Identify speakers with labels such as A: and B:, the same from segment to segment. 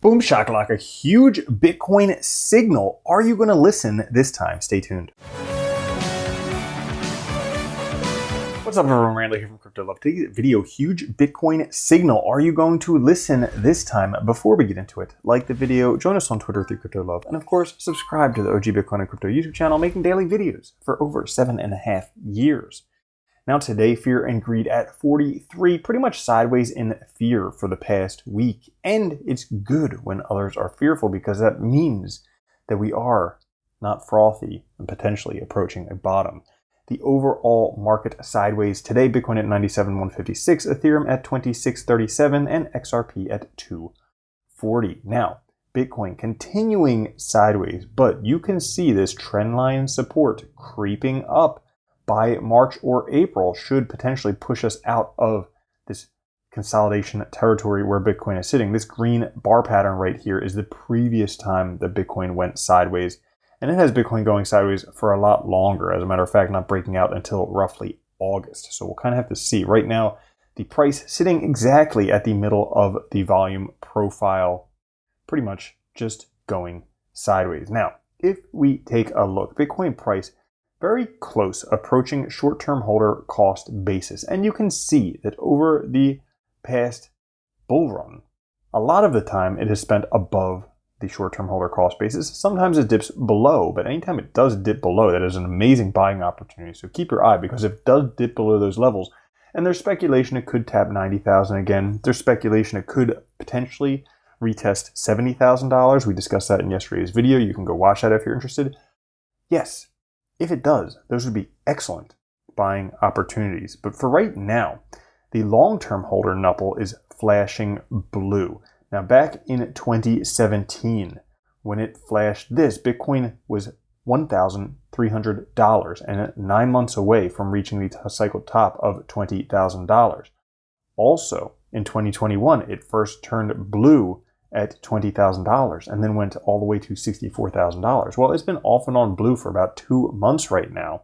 A: Boom shakalaka, a huge Bitcoin signal. Are you going to listen this time? Stay tuned. What's up everyone, Randall here from Crypto Love. Today's video, huge Bitcoin signal. Are you going to listen this time? Before we get into it, like the video, join us on Twitter through Crypto Love, and of course, subscribe to the OG Bitcoin and Crypto YouTube channel, making daily videos for over 7.5 years. Now today, fear and greed at 43, pretty much sideways in fear for the past week. And it's good when others are fearful because that means that we are not frothy and potentially approaching a bottom. The overall market sideways today, Bitcoin at 97,156, Ethereum at 2637, and XRP at 240. Now, Bitcoin continuing sideways, but you can see this trend line support creeping up by March or April should potentially push us out of this consolidation territory where Bitcoin is sitting. This green bar pattern right here is the previous time that Bitcoin went sideways. And it has Bitcoin going sideways for a lot longer. As a matter of fact, not breaking out until roughly August. So we'll kind of have to see. Right now, the price sitting exactly at the middle of the volume profile, pretty much just going sideways. Now, if we take a look, Bitcoin price very close, approaching short-term holder cost basis. And you can see that over the past bull run, a lot of the time it is spent above the short-term holder cost basis. Sometimes it dips below, but anytime it does dip below, that is an amazing buying opportunity. So keep your eye, because if it does dip below those levels, and there's speculation it could tap 90,000 again, there's speculation it could potentially retest $70,000. We discussed that in yesterday's video. You can go watch that if you're interested. Yes, if it does, those would be excellent buying opportunities. But for right now, the long-term holder knuckle is flashing blue. Now, back in 2017, when it flashed this, Bitcoin was $1,300 and 9 months away from reaching the cycle top of $20,000. Also, in 2021, it first turned blue at $20,000 and then went all the way to $64,000. Well, it's been off and on blue for about 2 months right now.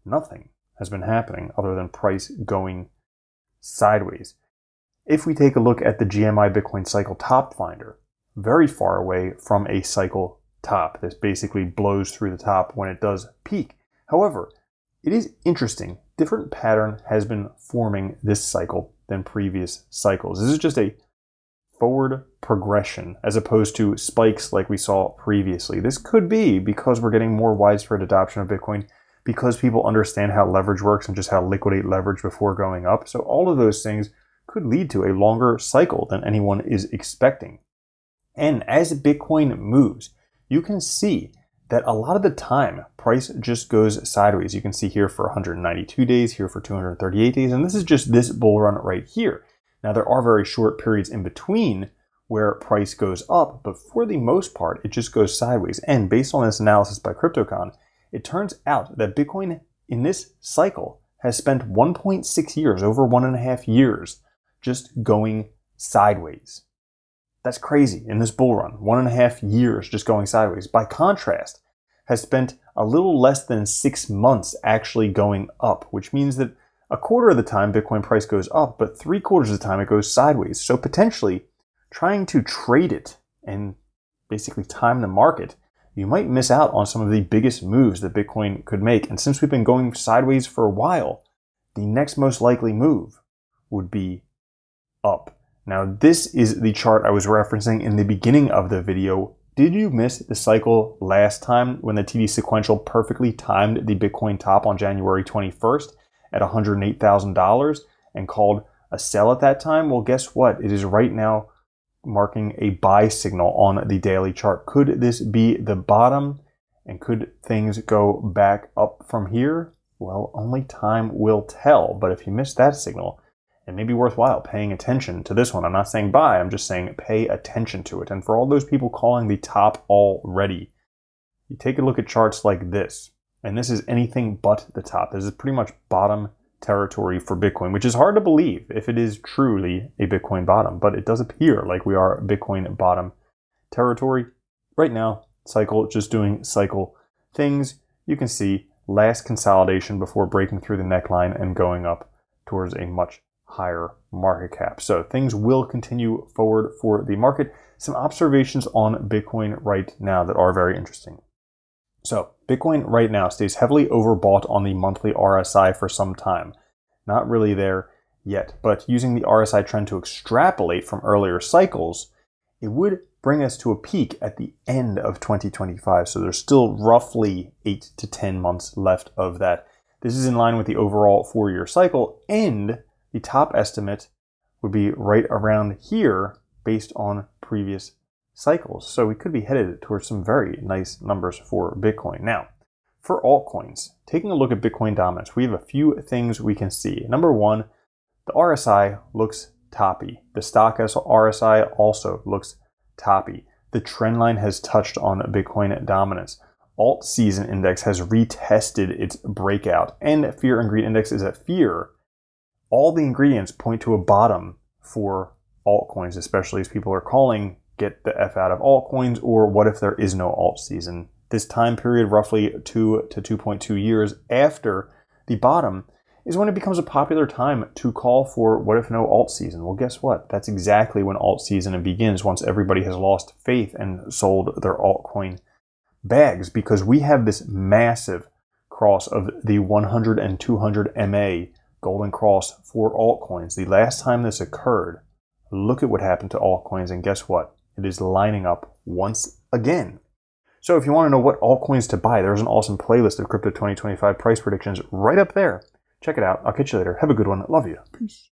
A: Nothing has been happening other than price going sideways. If we take a look at the GMI Bitcoin cycle top finder, very far away from a cycle top. This basically blows through the top when it does peak. However, it is interesting. Different pattern has been forming this cycle than previous cycles. This is just a forward progression as opposed to spikes like we saw previously. This could be because we're getting more widespread adoption of Bitcoin, because people understand how leverage works and just how to liquidate leverage before going up. So all of those things could lead to a longer cycle than anyone is expecting. And as Bitcoin moves, you can see that a lot of the time price just goes sideways. You can see here for 192 days, here for 238 days, and this is just this bull run right here. Now, there are very short periods in between where price goes up, but for the most part, it just goes sideways. And based on this analysis by CryptoCon, it turns out that Bitcoin in this cycle has spent 1.6 years, over 1.5 years, just going sideways. That's crazy in this bull run, 1.5 years just going sideways. By contrast, has spent a little less than 6 months actually going up, which means that a quarter of the time Bitcoin price goes up, but 3/4 of the time it goes sideways. So potentially trying to trade it and basically time the market, you might miss out on some of the biggest moves that Bitcoin could make. And since we've been going sideways for a while, the next most likely move would be up. Now, this is the chart I was referencing in the beginning of the video. Did you miss the cycle last time when the TD sequential perfectly timed the Bitcoin top on January 21st at $108,000 and called a sell at that time? Well, guess what? It is right now marking a buy signal on the daily chart. Could this be the bottom? And could things go back up from here? Well, only time will tell. But if you missed that signal, it may be worthwhile paying attention to this one. I'm not saying buy, I'm just saying pay attention to it. And for all those people calling the top already, you take a look at charts like this, and this is anything but the top. This is pretty much bottom territory for Bitcoin, which is hard to believe if it is truly a Bitcoin bottom, but it does appear like we are Bitcoin bottom territory. Right now, cycle just doing cycle things. You can see last consolidation before breaking through the neckline and going up towards a much higher market cap. So things will continue forward for the market. some observations on Bitcoin right now that are very interesting. So Bitcoin right now stays heavily overbought on the monthly RSI for some time. Not really there yet, but using the RSI trend to extrapolate from earlier cycles, it would bring us to a peak at the end of 2025. So there's still roughly 8 to 10 months left of that. This is in line with the overall 4-year cycle, and the top estimate would be right around here based on previous cycles. So we could be headed towards some very nice numbers for Bitcoin. Now, for altcoins, taking a look at Bitcoin dominance, we have a few things we can see. Number one, the RSI looks toppy. The stock RSI also looks toppy. The trend line has touched on Bitcoin dominance. Alt season index has retested its breakout, and fear and greed index is at fear. All the ingredients point to a bottom for altcoins, especially as people are calling get the F out of altcoins, or what if there is no alt season? This time period, roughly 2 to 2.2 years after the bottom, is when it becomes a popular time to call for what if no alt season. Well, guess what? That's exactly when alt season begins, once everybody has lost faith and sold their altcoin bags, because we have this massive cross of the 100 and 200 MA golden cross for altcoins. The last time this occurred, look at what happened to altcoins, and guess what? It is lining up once again. So if you want to know what altcoins to buy, there's an awesome playlist of Crypto 2025 price predictions right up there. Check it out. I'll catch you later. Have a good one. Love you. Peace.